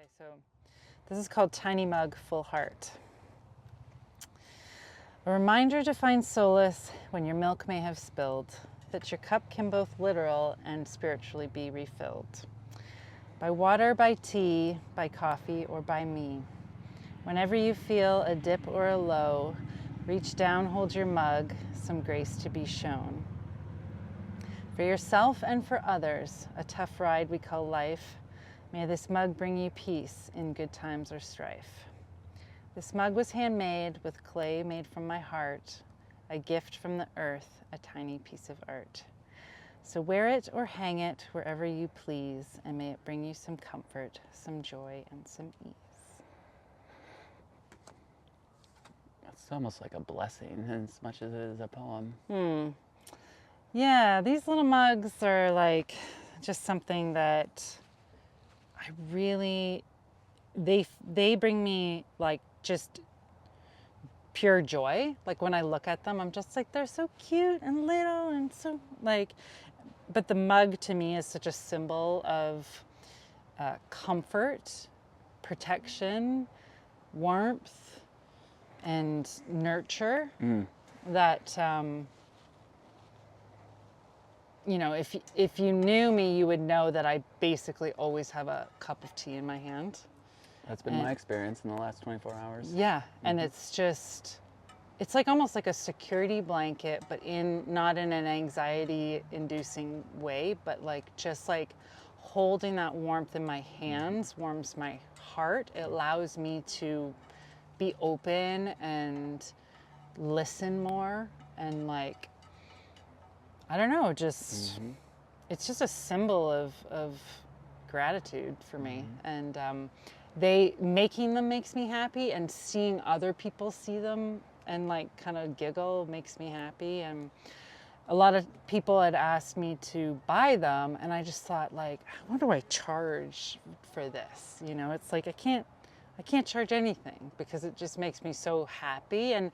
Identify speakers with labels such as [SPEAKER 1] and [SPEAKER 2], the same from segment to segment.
[SPEAKER 1] Okay, so this is called Tiny Mug Full Heart. A reminder to find solace when your milk may have spilled, that your cup can both literal and spiritually be refilled. By water, by tea, by coffee, or by me. Whenever you feel a dip or a low, reach down, hold your mug, some grace to be shown. For yourself and for others, a tough ride we call life, may this mug bring you peace in good times or strife. This mug was handmade with clay made from my heart, a gift from the earth, a tiny piece of art. So wear it or hang it wherever you please, and may it bring you some comfort, some joy, and some ease.
[SPEAKER 2] It's almost like a blessing as much as it is a poem.
[SPEAKER 1] Yeah, these little mugs are like just something that I really, they bring me like just pure joy. Like when I look at them, I'm just like, they're so cute and little and so like, but the mug to me is such a symbol of comfort, protection, warmth, and nurture that, you know, if you knew me, you would know that I basically always have a cup of tea in my hand.
[SPEAKER 2] That's been my experience in the last 24 hours.
[SPEAKER 1] Yeah, and it's just, it's like almost like a security blanket, but not in an anxiety-inducing way, but like just like holding that warmth in my hands warms my heart. It allows me to be open and listen more and like, I don't know, just, it's just a symbol of gratitude for me. And making them makes me happy, and seeing other people see them and like kind of giggle makes me happy. And a lot of people had asked me to buy them, and I just thought like, what do I charge for this? You know, it's like I can't charge anything because it just makes me so happy. And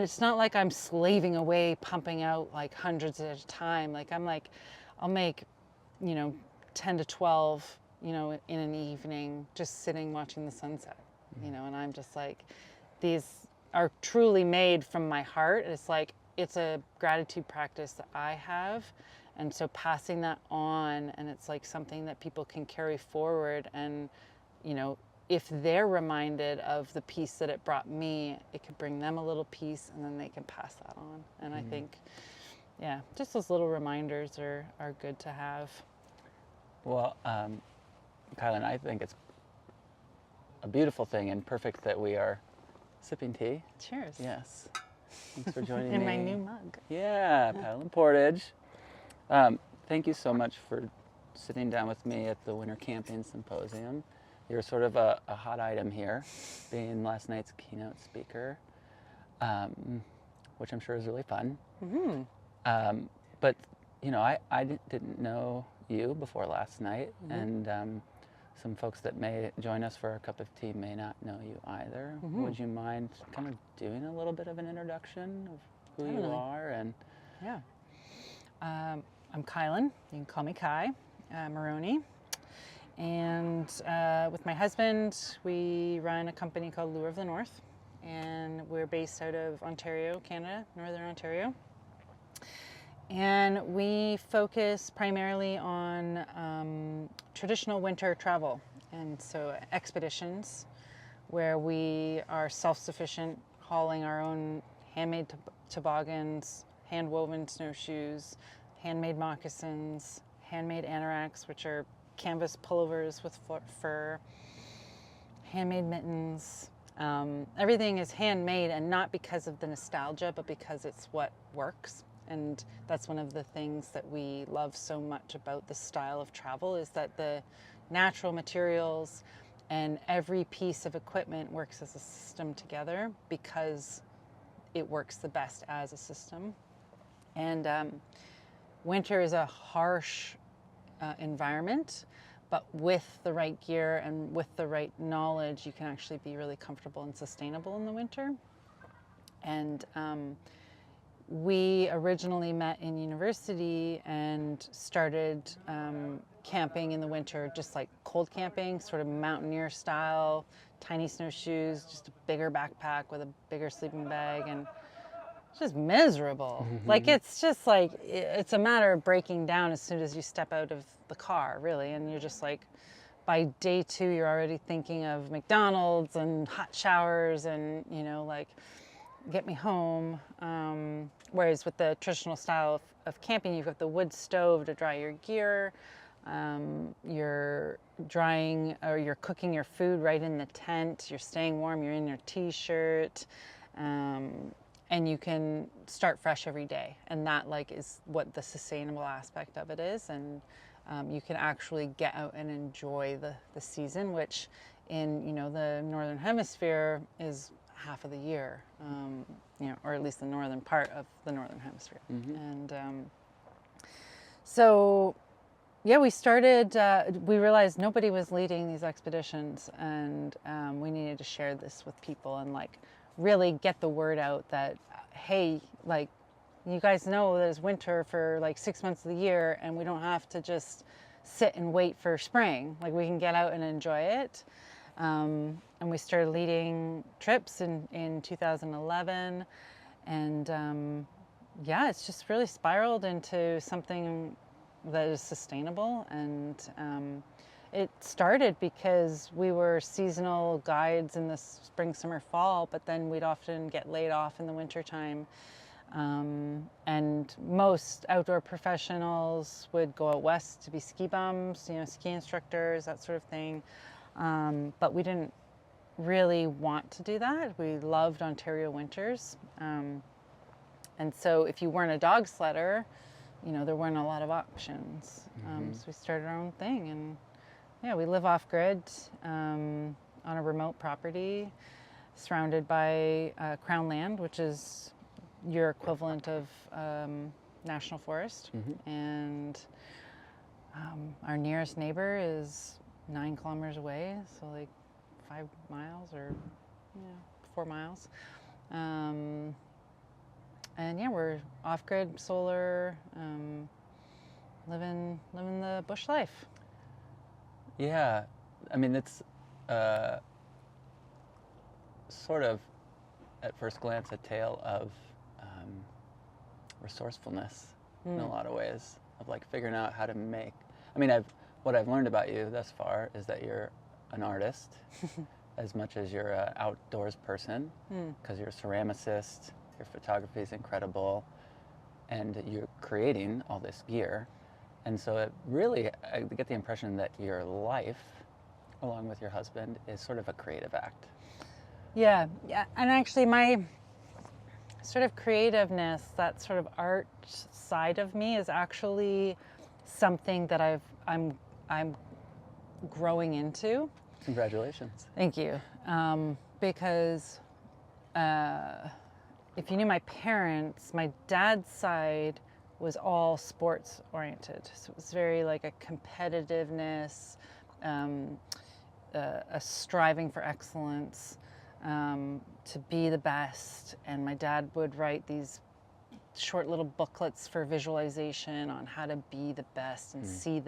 [SPEAKER 1] it's not like I'm slaving away, pumping out like hundreds at a time. Like I'll make, you know, 10 to 12, you know, in an evening, just sitting watching the sunset, you know, and I'm just like, these are truly made from my heart. It's like, it's a gratitude practice that I have. And so passing that on, and it's like something that people can carry forward. And, you know, if they're reminded of the peace that it brought me, it could bring them a little peace, and then they can pass that on. And I think, yeah, just those little reminders are good to have.
[SPEAKER 2] Well, Kielyn, I think it's a beautiful thing and perfect that we are sipping tea.
[SPEAKER 1] Cheers.
[SPEAKER 2] Yes. Thanks for joining me.
[SPEAKER 1] In my new mug.
[SPEAKER 2] Yeah, Paddle and Portage. Thank you so much for sitting down with me at the Winter Camping Symposium. You're sort of a hot item here, being last night's keynote speaker, which I'm sure is really fun. But, you know, I didn't know you before last night, and some folks that may join us for a cup of tea may not know you either. Would you mind kind of doing a little bit of an introduction of who you are? And
[SPEAKER 1] yeah. I'm Kielyn. You can call me Kai Marrone. And with my husband, we run a company called Lure of the North, and we're based out of Ontario, Canada, Northern Ontario. And we focus primarily on traditional winter travel, and so expeditions where we are self-sufficient, hauling our own handmade toboggans, hand-woven snowshoes, handmade moccasins, handmade anoraks, which are canvas pullovers with fur, handmade mittens. Everything is handmade, and not because of the nostalgia, but because it's what works. And that's one of the things that we love so much about this style of travel, is that the natural materials and every piece of equipment works as a system together because it works the best as a system. And winter is a harsh environment, but with the right gear and with the right knowledge, you can actually be really comfortable and sustainable in the winter. And we originally met in university and started camping in the winter, just like cold camping, sort of mountaineer style, tiny snowshoes, just a bigger backpack with a bigger sleeping bag, and it's just miserable. Like, it's just like, it's a matter of breaking down as soon as you step out of the car, really. And you're just like, by day 2, you're already thinking of McDonald's and hot showers and, like, get me home. Whereas with the traditional style of camping, you've got the wood stove to dry your gear. You're drying or you're cooking your food right in the tent. You're staying warm. You're in your t-shirt. And you can start fresh every day. And that like is what the sustainable aspect of it is. And you can actually get out and enjoy the season, which in, the Northern Hemisphere is half of the year, or at least the northern part of the Northern Hemisphere. And so, yeah, we started, we realized nobody was leading these expeditions, and we needed to share this with people and like really get the word out that, hey, like, you guys know that it's winter for like 6 months of the year, and we don't have to just sit and wait for spring. Like, we can get out and enjoy it. And we started leading trips in 2011. And yeah, it's just really spiraled into something that is sustainable. And it started because we were seasonal guides in the spring, summer, fall, but then we'd often get laid off in the wintertime. And most outdoor professionals would go out west to be ski bums, ski instructors, that sort of thing. But we didn't really want to do that. We loved Ontario winters. And so if you weren't a dog sledder, there weren't a lot of options. So we started our own thing. And yeah, we live off grid on a remote property surrounded by Crown land, which is your equivalent of national forest. And our nearest neighbor is 9 kilometers away, so like 5 miles or 4 miles. And yeah, we're off-grid, solar, living the bush life.
[SPEAKER 2] Yeah, I mean, it's sort of, at first glance, a tale of resourcefulness in a lot of ways, of like figuring out how to make. I mean, what I've learned about you thus far is that you're an artist as much as you're an outdoors person, because you're a ceramicist, your photography is incredible, and you're creating all this gear. And so it really, I get the impression that your life, along with your husband, is sort of a creative act.
[SPEAKER 1] Yeah, and actually my sort of creativeness, that sort of art side of me, is actually something that I'm growing into.
[SPEAKER 2] Congratulations.
[SPEAKER 1] Thank you. Because if you knew my parents, my dad's side was all sports oriented. So it was very like a competitiveness, a striving for excellence, to be the best. And my dad would write these short little booklets for visualization on how to be the best and see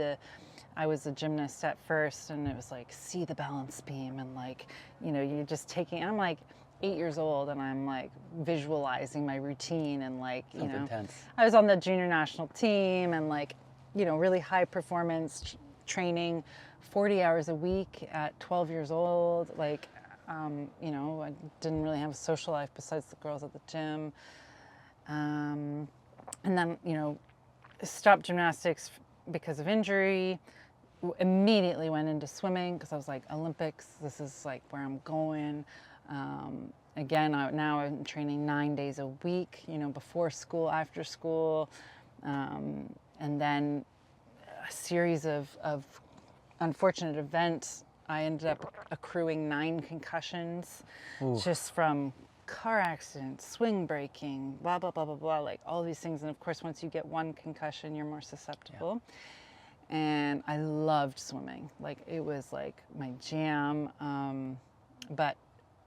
[SPEAKER 1] I was a gymnast at first, and it was like, see the balance beam, and like, you're just taking, I'm like 8 years old, and I'm like visualizing my routine, and like,
[SPEAKER 2] Intense.
[SPEAKER 1] I was on the junior national team, and like, really high performance training, 40 hours a week at 12 years old. Like, I didn't really have a social life besides the girls at the gym. And then, stopped gymnastics because of injury, immediately went into swimming because I was like, Olympics, this is like where I'm going. Again, now I'm training 9 days a week, before school, after school. And then a series of unfortunate events. I ended up accruing 9 concussions. Ooh. Just from car accidents, swing breaking, blah, blah, blah, blah, blah, like all these things. And of course, once you get one concussion, you're more susceptible. Yeah. And I loved swimming. Like, it was like my jam. But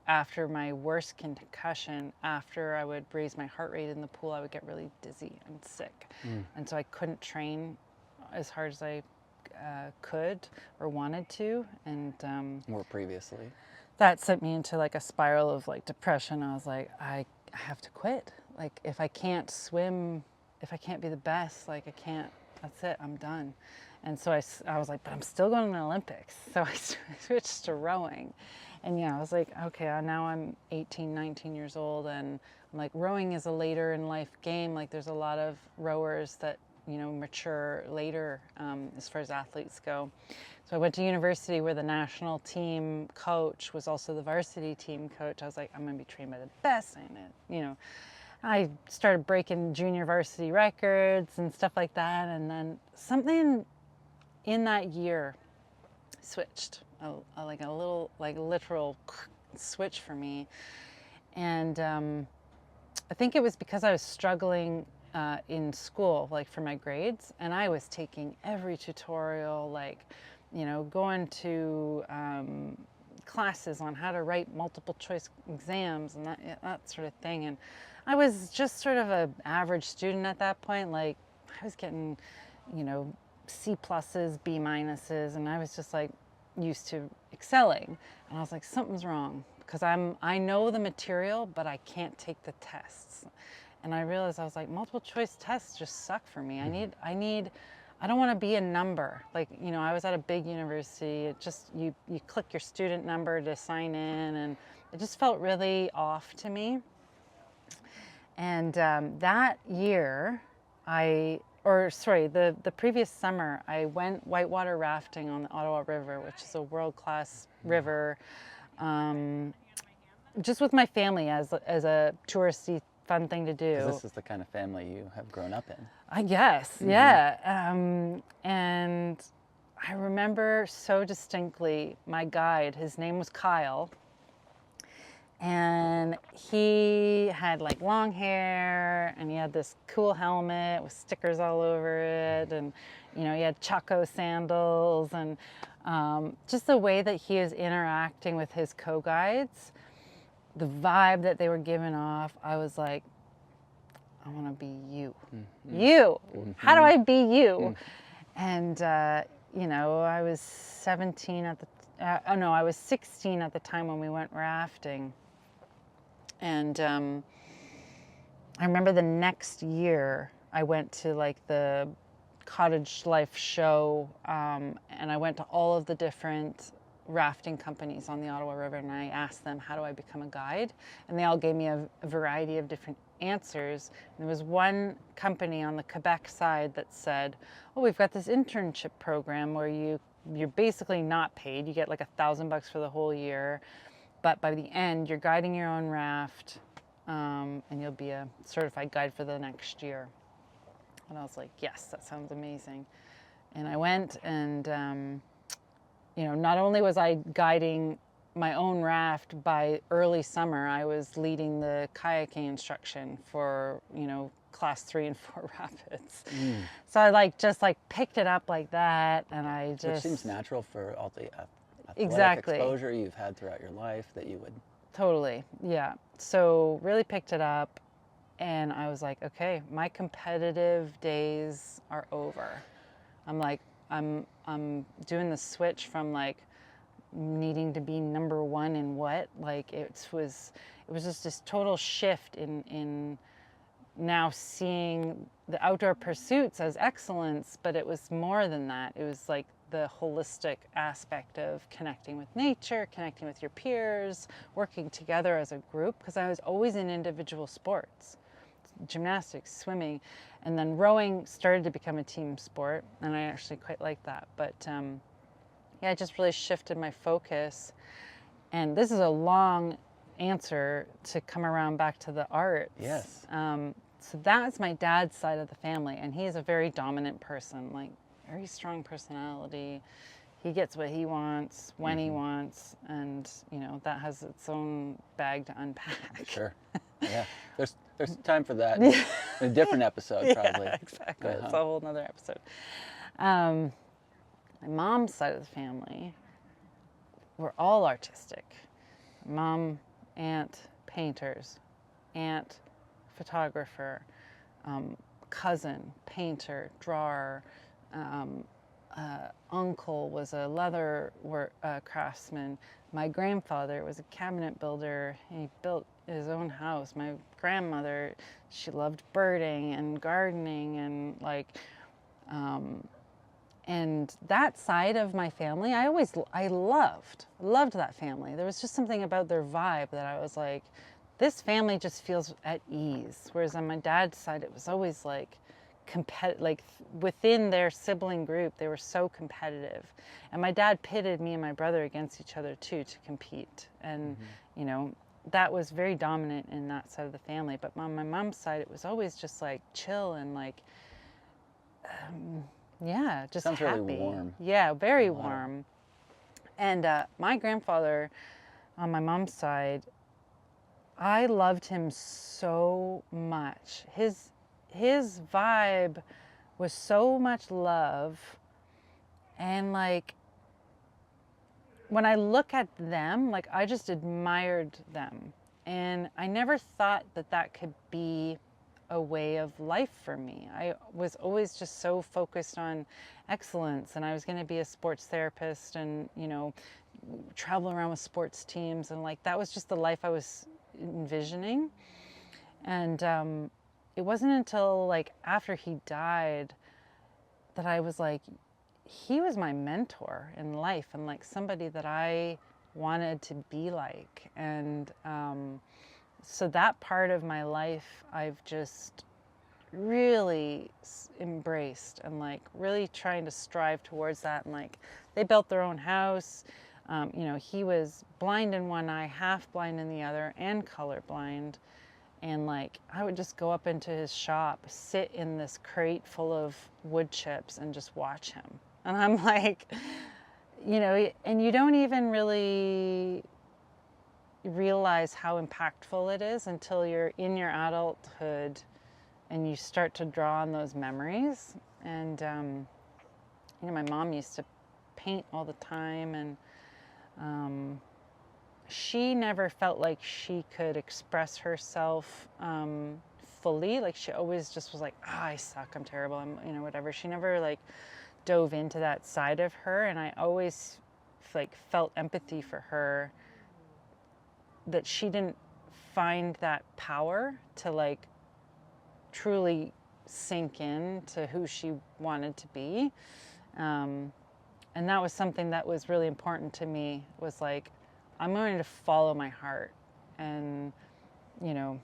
[SPEAKER 1] after my worst concussion, after I would raise my heart rate in the pool, I would get really dizzy and sick. And so I couldn't train as hard as I could or wanted to, and
[SPEAKER 2] More previously.
[SPEAKER 1] that sent me into like a spiral of like depression. I was like, I have to quit. Like if I can't swim, if I can't be the best, like I can't, that's it, I'm done. And so I was like, but I'm still going to the Olympics. So I switched to rowing. And yeah, I was like, okay, now I'm 18, 19 years old, and I'm like, rowing is a later in life game. Like there's a lot of rowers that, mature later as far as athletes go. So I went to university where the national team coach was also the varsity team coach. I was like, I'm going to be trained by the best. I started breaking junior varsity records and stuff like that. And then something in that year switched, like a little, like literal switch for me. And I think it was because I was struggling in school, like for my grades, and I was taking every tutorial, like, going to classes on how to write multiple choice exams and that sort of thing. And I was just sort of an average student at that point. Like I was getting, C pluses, B minuses, and I was just like used to excelling. And I was like, something's wrong, because I know the material, but I can't take the tests. And I realized, I was like, multiple choice tests just suck for me. I don't want to be a number. Like, I was at a big university. It just, you click your student number to sign in, and it just felt really off to me. And that year, the previous summer, I went whitewater rafting on the Ottawa River, which is a world-class river, just with my family as a touristy fun thing to do.
[SPEAKER 2] 'Cause this is the kind of family you have grown up in.
[SPEAKER 1] I guess, yeah. And I remember so distinctly my guide, his name was Kyle, and he had like long hair, and he had this cool helmet with stickers all over it, and he had Chaco sandals, and just the way that he is interacting with his co-guides, the vibe that they were giving off, I was like, I want to be you. Mm-hmm. You. Mm-hmm. How do I be you? Mm-hmm. And I was 17 at I was 16 at the time when we went rafting. And I remember the next year I went to like the cottage life show, and I went to all of the different rafting companies on the Ottawa River, and I asked them, how do I become a guide? And they all gave me a variety of different answers. And there was one company on the Quebec side that said, oh, we've got this internship program where you're basically not paid. You get like $1,000 for the whole year, but by the end you're guiding your own raft, and you'll be a certified guide for the next year. And I was like, yes, that sounds amazing. And I went, and not only was I guiding my own raft, by early summer, I was leading the kayaking instruction for, class 3 and 4 rapids. Mm. So I just picked it up like that, and I just...
[SPEAKER 2] Which seems natural for all the athletic exposure you've had throughout your life that you would...
[SPEAKER 1] Totally, yeah. So really picked it up, and I was like, okay, my competitive days are over. I'm like, I'm doing the switch from like needing to be number one in what, like it was just this total shift in now seeing the outdoor pursuits as excellence, but it was more than that. It was like the holistic aspect of connecting with nature, connecting with your peers, working together as a group, because I was always in individual sports. Gymnastics, swimming, and then rowing started to become a team sport, and I actually quite like that. But yeah, it just really shifted my focus. And this is a long answer to come around back to the arts.
[SPEAKER 2] Yes.
[SPEAKER 1] So that's my dad's side of the family, and he is a very dominant person, like very strong personality. He gets what he wants when he wants, and that has its own bag to unpack.
[SPEAKER 2] Sure. Yeah. There's time for that in a different episode, probably.
[SPEAKER 1] Yeah, exactly. It's a whole nother episode. My mom's side of the family were all artistic. Mom, aunt, painters, aunt, photographer, cousin, painter, drawer, uncle was a leather craftsman. My grandfather was a cabinet builder. He built his own house. My grandmother, she loved birding and gardening and like, and that side of my family, I loved that family. There was just something about their vibe that I was like, this family just feels at ease. Whereas on my dad's side, it was always like, like within their sibling group, they were so competitive. And my dad pitted me and my brother against each other too to compete. And, you know, that was very dominant in that side of the family. But on my mom's side, it was always just like chill and like, yeah, just
[SPEAKER 2] Sounds
[SPEAKER 1] happy.
[SPEAKER 2] really warm.
[SPEAKER 1] Yeah, very warm. And my grandfather on my mom's side, I loved him so much. His vibe was so much love, and like when I look at them, like I just admired them, and I never thought that that could be a way of life for me. I was always just so focused on excellence, and I was going to be a sports therapist and, you know, travel around with sports teams, and like that was just the life I was envisioning. And it wasn't until like after he died that I was like, he was my mentor in life and like somebody that I wanted to be like. And so that part of my life I've just really embraced and like really trying to strive towards that. And like they built their own house. You know, he was blind in one eye, half blind in the other, and colorblind. And like I would just go up into his shop, sit in this crate full of wood chips and just watch him. And I'm like, you know, and you don't even really realize how impactful it is until you're in your adulthood and you start to draw on those memories. And, you know, my mom used to paint all the time, and she never felt like she could express herself fully. Like she always just was like, I suck, I'm terrible, I'm, you know, whatever. She never like dove into that side of her, and I always like felt empathy for her that she didn't find that power to like truly sink in to who she wanted to be. And that was something that was really important to me, was like, I'm going to follow my heart. And, you know,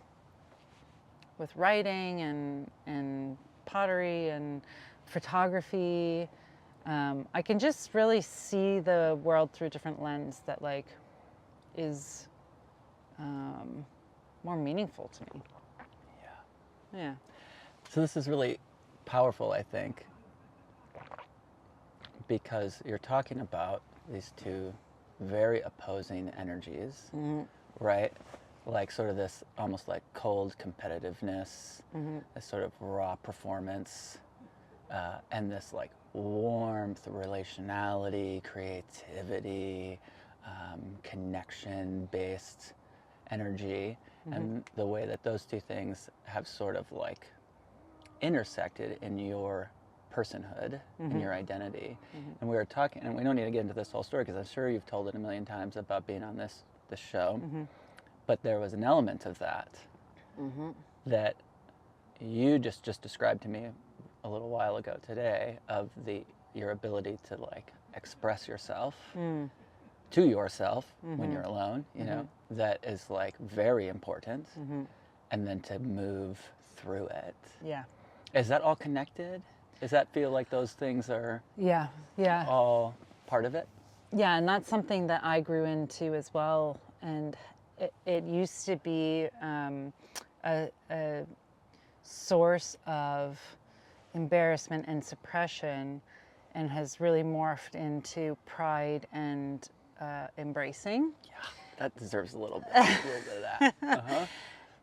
[SPEAKER 1] with writing and pottery and photography, I can just really see the world through a different lens that like is more meaningful to me.
[SPEAKER 2] Yeah.
[SPEAKER 1] Yeah.
[SPEAKER 2] So this is really powerful, I think, because you're talking about these two very opposing energies, right? Like sort of this almost like cold competitiveness, this sort of raw performance, and this like warmth, relationality, creativity, connection-based energy, and the way that those two things have sort of like intersected in your personhood and your identity. And we were talking, and we don't need to get into this whole story because I'm sure you've told it a million times about being on this show, but there was an element of that that you just described to me a little while ago today, of your ability to like express yourself to yourself when you're alone, you know, that is like very important, and then to move through it.
[SPEAKER 1] Yeah.
[SPEAKER 2] Is that all connected? Does that feel like those things are
[SPEAKER 1] Yeah.
[SPEAKER 2] all part of it?
[SPEAKER 1] Yeah, and that's something that I grew into as well. And it used to be a source of embarrassment and suppression, and has really morphed into pride and embracing.
[SPEAKER 2] Yeah, that deserves a little bit of that.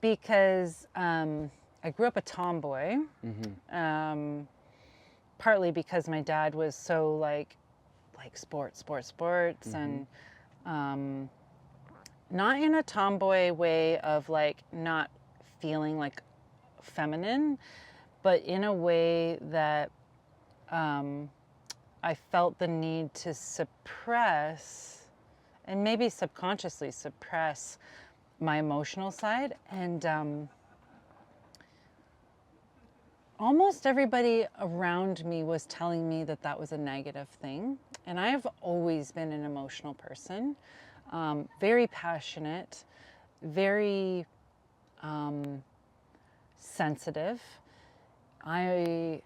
[SPEAKER 1] Because I grew up a tomboy, partly because my dad was so like sports, and not in a tomboy way of like not feeling like feminine, but in a way that I felt the need to suppress, and maybe subconsciously suppress, my emotional side. And almost everybody around me was telling me that that was a negative thing. And I've always been an emotional person, very passionate, very sensitive. I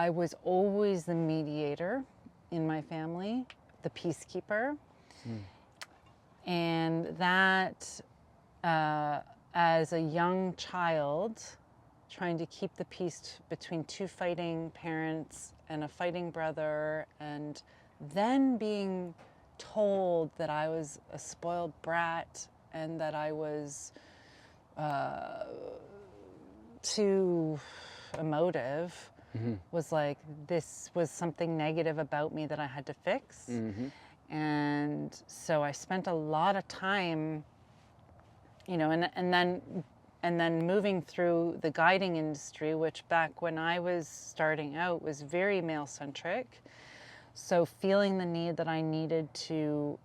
[SPEAKER 1] was always the mediator in my family, the peacekeeper. And that, as a young child, trying to keep the peace between two fighting parents and a fighting brother, and then being told that I was a spoiled brat and that I was too emotive, was like, this was something negative about me that I had to fix. And so I spent a lot of time, you know, and then moving through the guiding industry, which back when I was starting out was very male-centric. So feeling the need that I needed to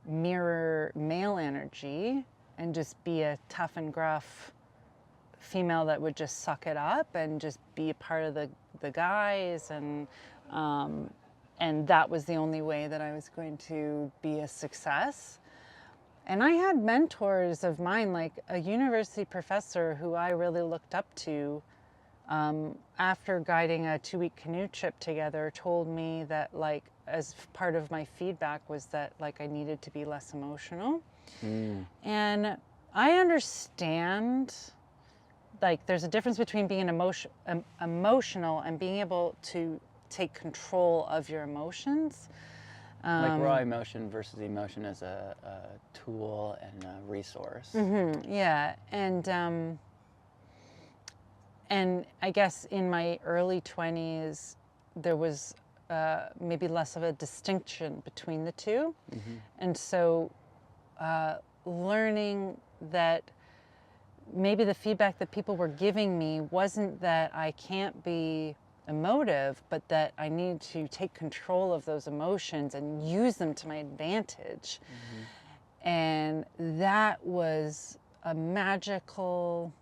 [SPEAKER 1] mirror male energy and just be a tough and gruff female that would just suck it up and just be a part of the guys, and that was the only way that I was going to be a success. And I had mentors of mine, like a university professor who I really looked up to, after guiding a 2-week canoe trip together, told me that, like, as part of my feedback was that, like, I needed to be less emotional. And I understand, like, there's a difference between being emotional and being able to take control of your emotions.
[SPEAKER 2] Like raw emotion versus emotion as a tool and a resource.
[SPEAKER 1] Yeah, and I guess in my early 20s, there was maybe less of a distinction between the two. And so learning that maybe the feedback that people were giving me wasn't that I can't be emotive, but that I need to take control of those emotions and use them to my advantage. And that was a magical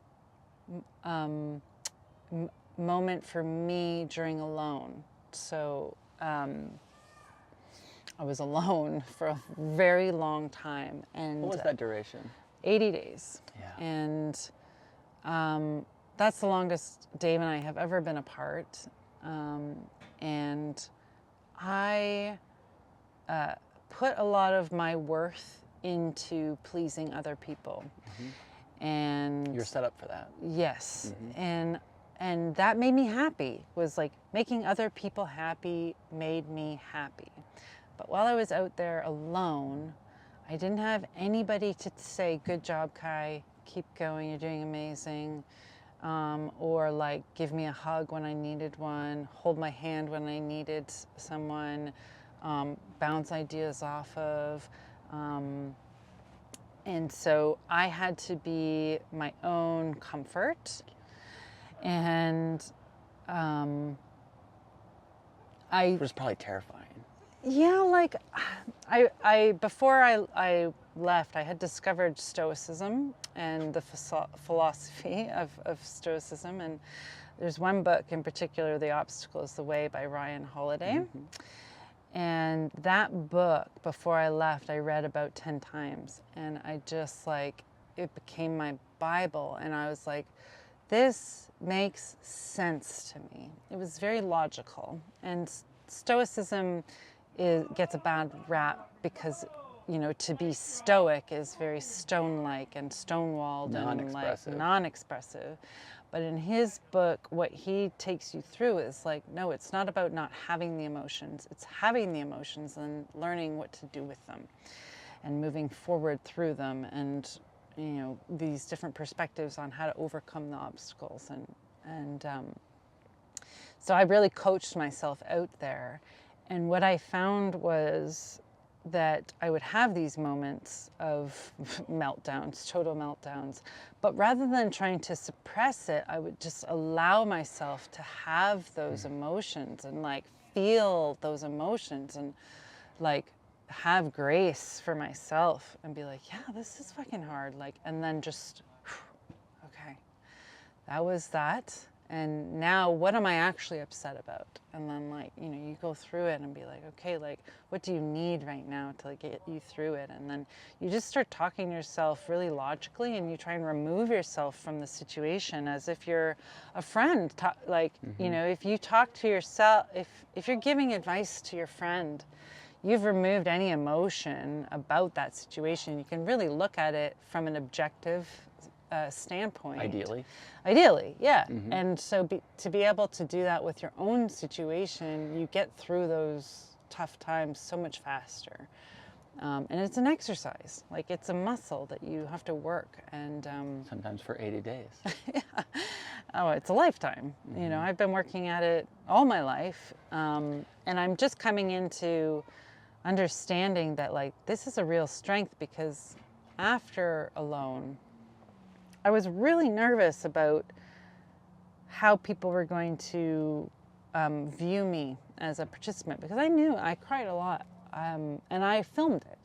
[SPEAKER 1] moment for me during Alone. So I was alone for a very long time. And
[SPEAKER 2] What was that duration?
[SPEAKER 1] 80 days.
[SPEAKER 2] Yeah.
[SPEAKER 1] And that's the longest Dave and I have ever been apart. And I put a lot of my worth into pleasing other people. And
[SPEAKER 2] You're set up for that.
[SPEAKER 1] yes. And that made me happy. Was like making other people happy made me happy. But while I was out there alone, I didn't have anybody to say, good job, Kai, keep going, you're doing amazing. Or like give me a hug when I needed one, hold my hand when I needed someone, bounce ideas off of. And so I had to be my own comfort. And
[SPEAKER 2] It was probably terrifying.
[SPEAKER 1] yeah, like I before I left, I had discovered Stoicism and the philosophy of Stoicism. And there's one book in particular, The Obstacle is the Way by Ryan Holiday. And that book, before I left, I read about 10 times. And I just like, it became my Bible. And I was like, this makes sense to me. It was very logical. And Stoicism gets a bad rap because, you know, to be stoic is very stone-like and stonewalled and like non-expressive. But in his book, what he takes you through is like, no, it's not about not having the emotions. It's having the emotions and learning what to do with them and moving forward through them, and, you know, these different perspectives on how to overcome the obstacles. And so I really coached myself out there. And what I found was that I would have these moments of meltdowns, total meltdowns, but rather than trying to suppress it, I would just allow myself to have those emotions and like feel those emotions and like have grace for myself and be like, yeah, this is fucking hard. Like, and then just, okay, that was that. And now what am I actually upset about? And then like, you know, you go through it and be like, okay, like what do you need right now to like get you through it? And then you just start talking to yourself really logically and you try and remove yourself from the situation as if you're a friend. Like, you know, if you talk to yourself, if you're giving advice to your friend, you've removed any emotion about that situation. You can really look at it from an objective standpoint. Ideally, yeah. And so to be able to do that with your own situation, you get through those tough times so much faster. And it's an exercise, like it's a muscle that you have to work. And
[SPEAKER 2] sometimes for 80 days.
[SPEAKER 1] Yeah. Oh, it's a lifetime. You know, I've been working at it all my life. And I'm just coming into understanding that like this is a real strength, because after Alone, I was really nervous about how people were going to view me as a participant, because I knew I cried a lot, and I filmed it.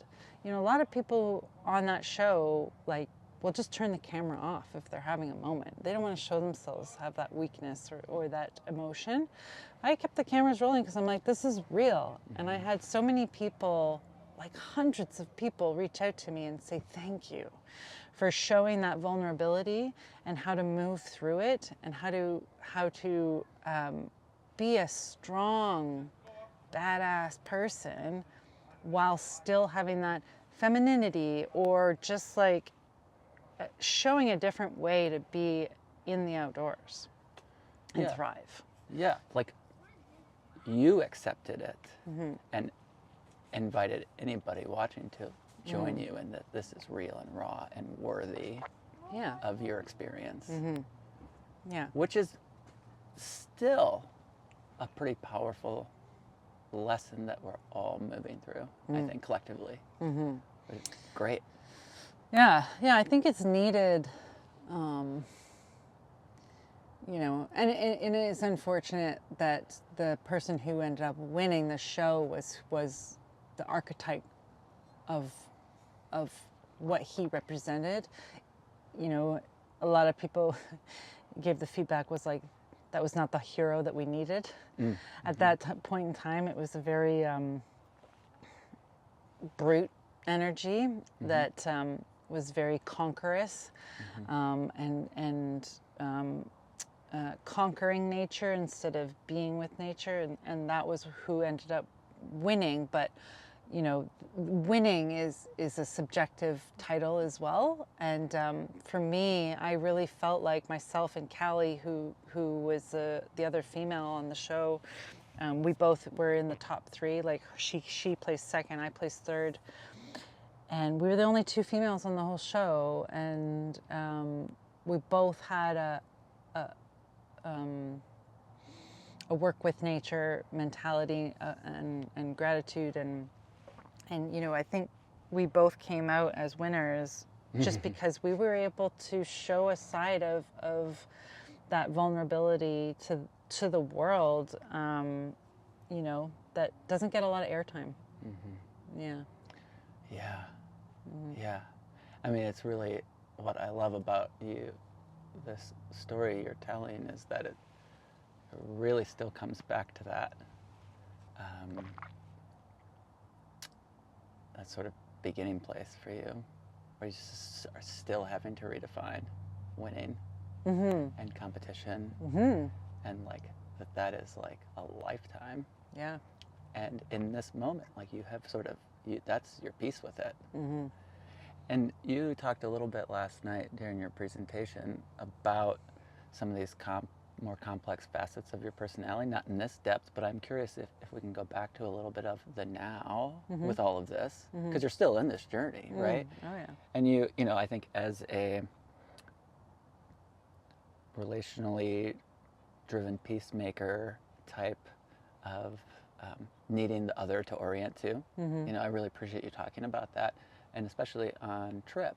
[SPEAKER 1] You know, a lot of people on that show like will just turn the camera off if they're having a moment. They don't want to show themselves have that weakness or that emotion. I kept the cameras rolling because I'm like, this is real. And I had so many people, like hundreds of people, reach out to me and say thank you for showing that vulnerability and how to move through it and how to be a strong, badass person while still having that femininity, or just like showing a different way to be in the outdoors and thrive.
[SPEAKER 2] Yeah, like you accepted it and invited anybody watching to join you, and that this is real and raw and worthy of your experience.
[SPEAKER 1] Yeah.
[SPEAKER 2] Which is still a pretty powerful lesson that we're all moving through, I think, collectively. But it's great.
[SPEAKER 1] Yeah, I think it's needed, you know, and it is unfortunate that the person who ended up winning the show was the archetype of what he represented. You know, a lot of people gave the feedback was like, that was not the hero that we needed. At that point in time, it was a very brute energy that was very conquerous and conquering nature instead of being with nature, and that was who ended up winning. But you know, winning is a subjective title as well. And for me, I really felt like myself and Callie, who was the other female on the show, we both were in the top 3. Like she placed second, I placed third. And we were the only 2 females on the whole show. And we both had a work with nature mentality and gratitude. And you know, I think we both came out as winners just because we were able to show a side of that vulnerability to the world, you know, that doesn't get a lot of airtime. Yeah.
[SPEAKER 2] Yeah. I mean, it's really what I love about you, this story you're telling, is that it really still comes back to that that sort of beginning place for you, where you just are still having to redefine winning and competition, and like that is like a lifetime.
[SPEAKER 1] Yeah.
[SPEAKER 2] And in this moment, like you have sort of, that's your piece with it. And you talked a little bit last night during your presentation about some of these more complex facets of your personality, not in this depth, but I'm curious if we can go back to a little bit of the now with all of this, because you're still in this journey, right?
[SPEAKER 1] Oh yeah.
[SPEAKER 2] And you know, I think as a relationally driven peacemaker type of needing the other to orient to. You know, I really appreciate you talking about that, and especially on trip.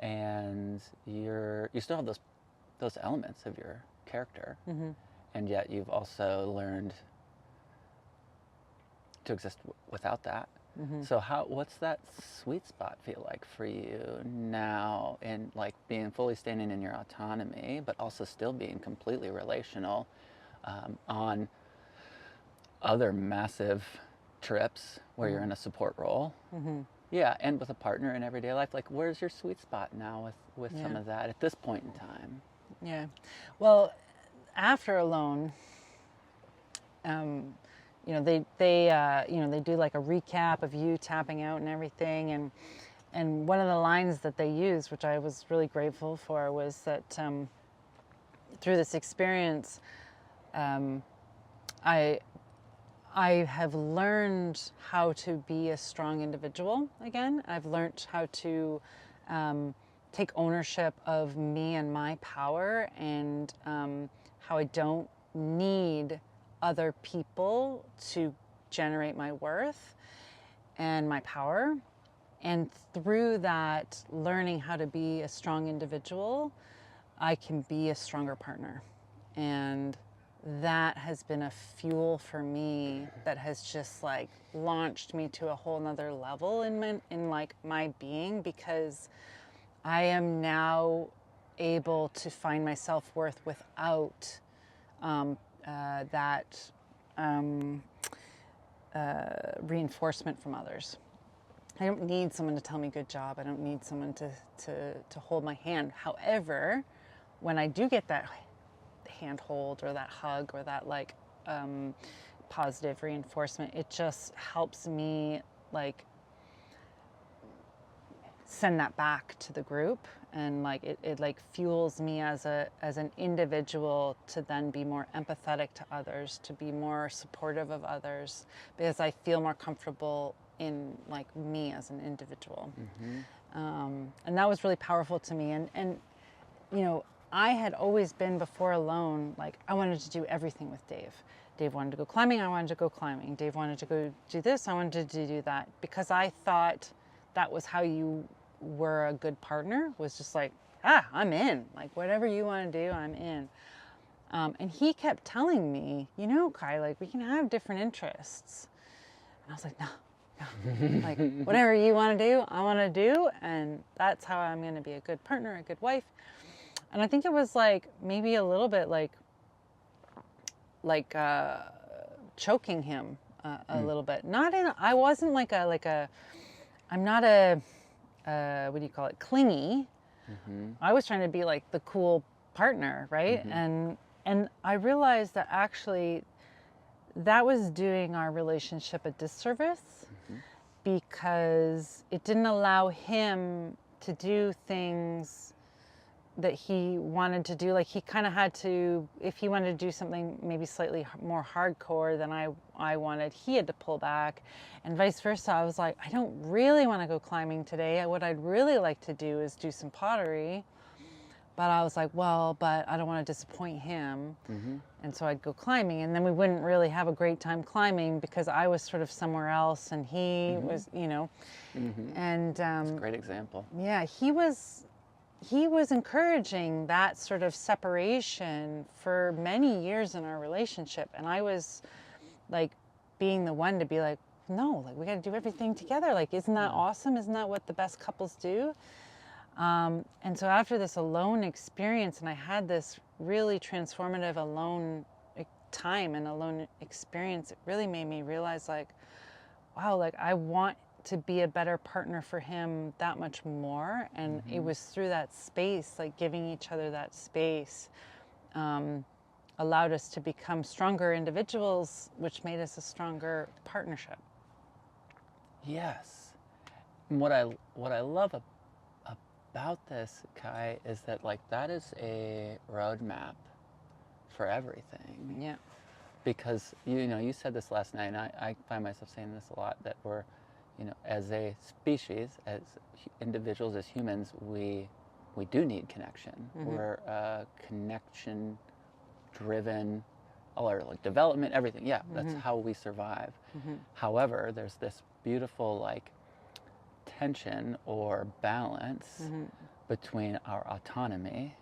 [SPEAKER 2] And you still have those elements of your character, and yet you've also learned to exist without that. So what's that sweet spot feel like for you now, in like being fully standing in your autonomy, but also still being completely relational on other massive trips where you're in a support role? Yeah, and with a partner in everyday life. Like, where's your sweet spot now with some of that at this point in time?
[SPEAKER 1] Yeah. Well, after Alone, you know, they do like a recap of you tapping out and everything, and one of the lines that they used, which I was really grateful for, was that through this experience, I have learned how to be a strong individual again. I've learned how to take ownership of me and my power, and how I don't need other people to generate my worth and my power. And through that, learning how to be a strong individual, I can be a stronger partner. And that has been a fuel for me that has just like launched me to a whole nother level in my being, because I am now able to find my self-worth without that reinforcement from others. I don't need someone to tell me good job. I don't need someone to hold my hand. However, when I do get that handhold or that hug or that like positive reinforcement, it just helps me like send that back to the group, and like it like fuels me as an individual to then be more empathetic to others, to be more supportive of others, because I feel more comfortable in like me as an individual. And that was really powerful to me. And you know, I had always been, before Alone, like I wanted to do everything with Dave. Dave wanted to go climbing, I wanted to go climbing. Dave wanted to go do this, I wanted to do that, because I thought that was how you were a good partner, was just like, I'm in. Like, whatever you want to do, I'm in. And he kept telling me, you know, Kai, like, we can have different interests. And I was like, no. Like, whatever you want to do, I want to do. And that's how I'm going to be a good partner, a good wife. And I think it was like, maybe a little bit like choking him a little bit. I wasn't like I'm not a, what do you call it, clingy. I was trying to be like the cool partner, right? And I realized that actually that was doing our relationship a disservice, because it didn't allow him to do things that he wanted to do. Like, he kind of had to, if he wanted to do something maybe slightly more hardcore than I wanted, he had to pull back, and vice versa. I was like, I don't really want to go climbing today. What I'd really like to do is do some pottery. But I was like, well, but I don't want to disappoint him. And so I'd go climbing, and then we wouldn't really have a great time climbing because I was sort of somewhere else and he was, you know. And
[SPEAKER 2] That's a great example.
[SPEAKER 1] Yeah, he was encouraging that sort of separation for many years in our relationship. And I was like being the one to be like, no, like we got to do everything together. Like, isn't that awesome? Isn't that what the best couples do? And so after this Alone experience, and I had this really transformative alone time and alone experience, it really made me realize like, wow, like I want to be a better partner for him that much more. And it was through that space, like giving each other that space, allowed us to become stronger individuals, which made us a stronger partnership.
[SPEAKER 2] Yes. And what I love about this, Kai, is that like that is a roadmap for everything.
[SPEAKER 1] Yeah.
[SPEAKER 2] Because you said this last night, and I find myself saying this a lot, that we're, as a species, as individuals, as humans, we do need connection. We're connection driven, all our like development, everything. Yeah, that's how we survive. However, there's this beautiful like tension or balance between our autonomy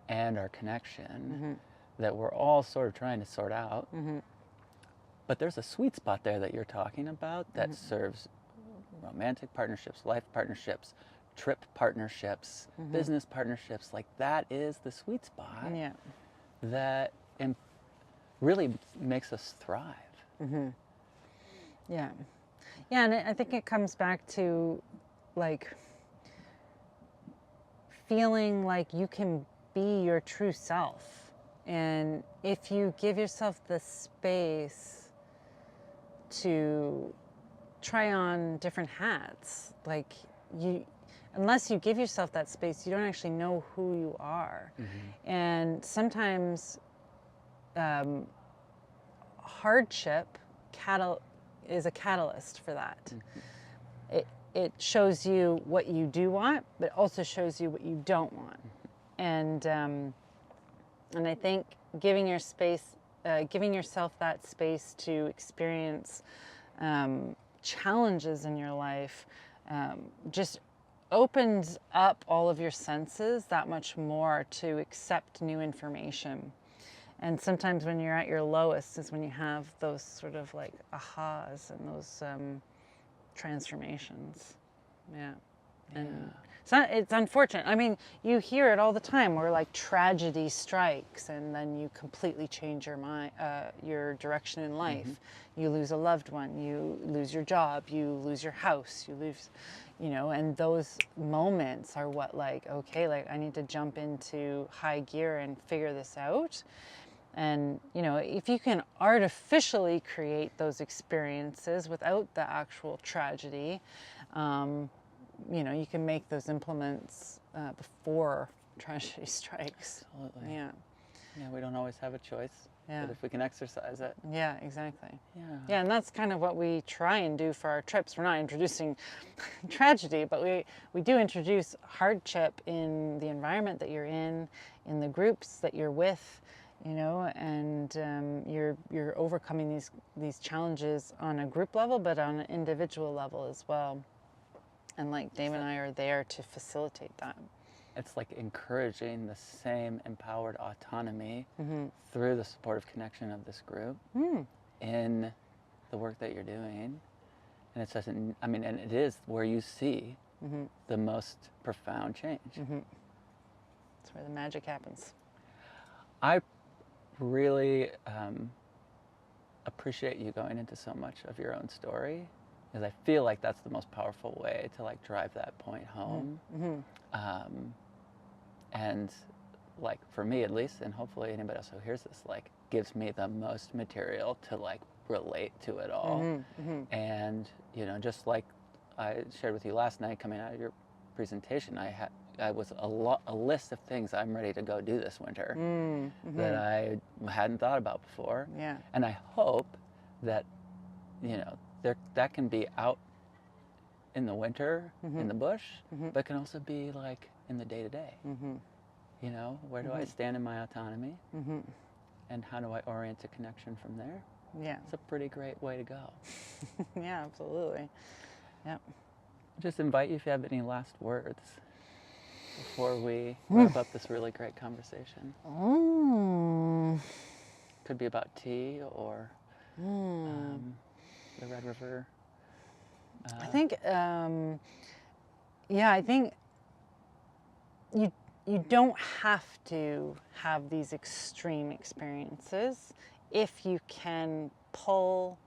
[SPEAKER 2] and our connection that we're all sort of trying to sort out. But there's a sweet spot there that you're talking about that serves romantic partnerships, life partnerships, trip partnerships, business partnerships. Like that is the sweet spot that really makes us thrive.
[SPEAKER 1] Yeah. Yeah, and I think it comes back to like feeling like you can be your true self. And if you give yourself the space to try on different hats, like unless you give yourself that space, you don't actually know who you are. And sometimes hardship is a catalyst for that. It shows you what you do want, but also shows you what you don't want. And I think giving yourself that space to experience challenges in your life just opens up all of your senses that much more to accept new information. And sometimes when you're at your lowest is when you have those sort of like ahas and those transformations. And it's unfortunate. I mean, you hear it all the time where like tragedy strikes and then you completely change your mind, your direction in life. You lose a loved one, you lose your job, you lose your house, you lose, and those moments are what like, okay, like I need to jump into high gear and figure this out. And, if you can artificially create those experiences without the actual tragedy, you can make those implements before tragedy strikes.
[SPEAKER 2] Absolutely.
[SPEAKER 1] Yeah.
[SPEAKER 2] Yeah, we don't always have a choice.
[SPEAKER 1] Yeah.
[SPEAKER 2] But if we can exercise it.
[SPEAKER 1] Yeah, exactly.
[SPEAKER 2] Yeah,
[SPEAKER 1] and that's kind of what we try and do for our trips. We're not introducing tragedy, but we do introduce hardship in the environment that you're in the groups that you're with, and you're overcoming these challenges on a group level, but on an individual level as well. And like Dave and I are there to facilitate that.
[SPEAKER 2] It's like encouraging the same empowered autonomy through the supportive connection of this group in the work that you're doing. And and it is where you see the most profound change.
[SPEAKER 1] That's where the magic happens.
[SPEAKER 2] I really appreciate you going into so much of your own story, because I feel like that's the most powerful way to like drive that point home. And like for me at least, and hopefully anybody else who hears this, like gives me the most material to like relate to it all. And just like I shared with you last night coming out of your presentation, I was a list of things I'm ready to go do this winter that I hadn't thought about before.
[SPEAKER 1] Yeah.
[SPEAKER 2] And I hope that that can be out in the winter in the bush, but can also be like in the day-to-day. Where do I stand in my autonomy? And how do I orient a connection from there?
[SPEAKER 1] Yeah.
[SPEAKER 2] It's a pretty great way to go.
[SPEAKER 1] Yeah, absolutely. Yep.
[SPEAKER 2] Just invite you if you have any last words before we wrap up this really great conversation. Could be about tea or the Red River.
[SPEAKER 1] I think, I think you don't have to have these extreme experiences if you can pull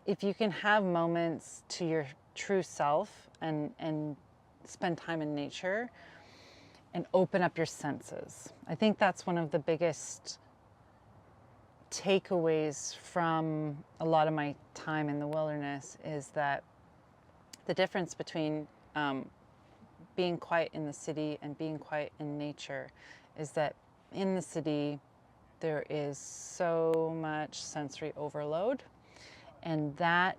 [SPEAKER 1] if you can have moments to your true self and spend time in nature and open up your senses. I think that's one of the biggest takeaways from a lot of my time in the wilderness, is that the difference between being quiet in the city and being quiet in nature is that in the city there is so much sensory overload, and that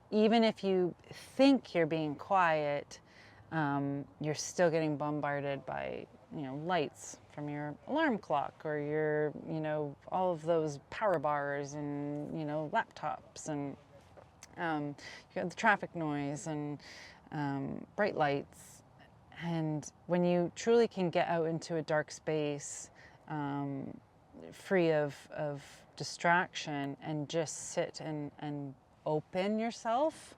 [SPEAKER 1] even if you think you're being quiet, you're still getting bombarded by lights from your alarm clock or your, all of those power bars and, laptops, and you got the traffic noise and bright lights. And when you truly can get out into a dark space, free of distraction, and just sit and open yourself,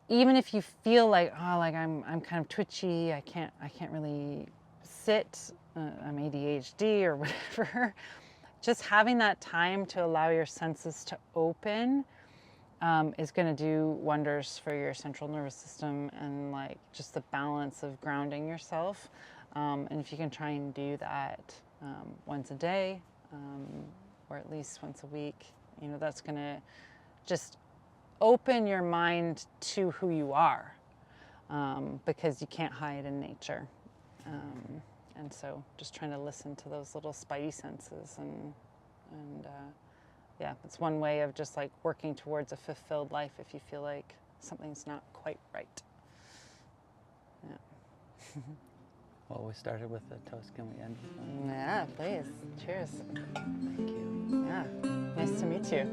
[SPEAKER 1] even if you feel like I'm kind of twitchy, I can't really sit, I'm ADHD or whatever, just having that time to allow your senses to open is going to do wonders for your central nervous system and like just the balance of grounding yourself. And if you can try and do that once a day, or at least once a week, that's going to just open your mind to who you are, because you can't hide in nature. And so just trying to listen to those little spidey senses, and yeah, it's one way of just like working towards a fulfilled life if you feel like something's not quite right. Yeah.
[SPEAKER 2] Well, we started with a toast. Can we end with one?
[SPEAKER 1] Yeah, please. Cheers.
[SPEAKER 2] Thank you.
[SPEAKER 1] Yeah. Nice to meet you.